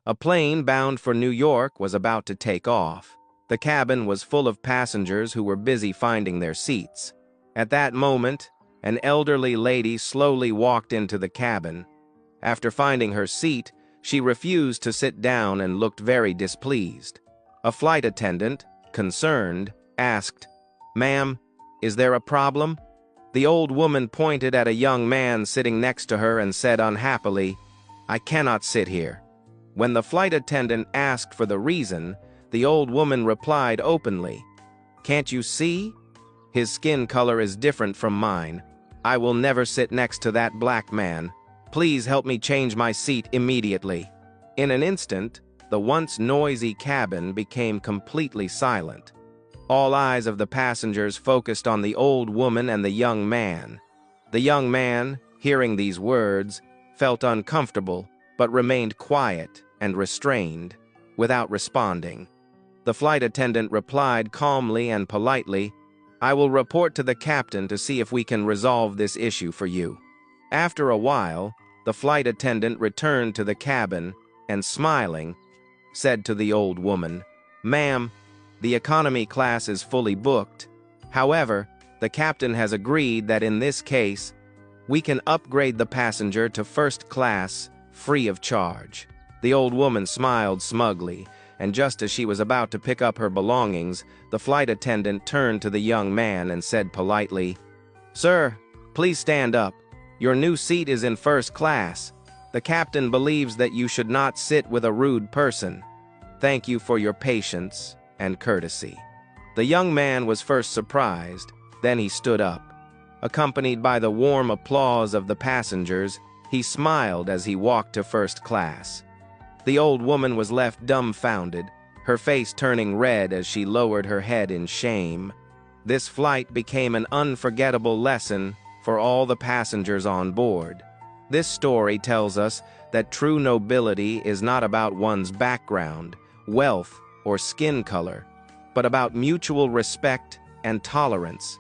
A plane bound for New York was about to take off. The cabin was full of passengers who were busy finding their seats. At that moment, an elderly lady slowly walked into the cabin. After finding her seat, she refused to sit down and looked very displeased. A flight attendant, concerned, asked, "Ma'am, is there a problem?" The old woman pointed at a young man sitting next to her and said unhappily, "I cannot sit here." When the flight attendant asked for the reason, the old woman replied openly, "Can't you see? His skin color is different from mine. I will never sit next to that black man. Please help me change my seat immediately." In an instant, the once noisy cabin became completely silent. All eyes of the passengers focused on the old woman and the young man. The young man, hearing these words, felt uncomfortable, but remained quiet and restrained, without responding. The flight attendant replied calmly and politely, "I will report to the captain to see if we can resolve this issue for you." After a while, the flight attendant returned to the cabin and, smiling, said to the old woman, "Ma'am, the economy class is fully booked. However, the captain has agreed that in this case, we can upgrade the passenger to first class free of charge." The old woman smiled smugly, and just as she was about to pick up her belongings, the flight attendant turned to the young man and said politely, "Sir, please stand up. Your new seat is in first class. The captain believes that you should not sit with a rude person. Thank you for your patience and courtesy." The young man was first surprised, then he stood up. Accompanied by the warm applause of the passengers, he smiled as he walked to first class. The old woman was left dumbfounded, her face turning red as she lowered her head in shame. This flight became an unforgettable lesson for all the passengers on board. This story tells us that true nobility is not about one's background, wealth, or skin color, but about mutual respect and tolerance.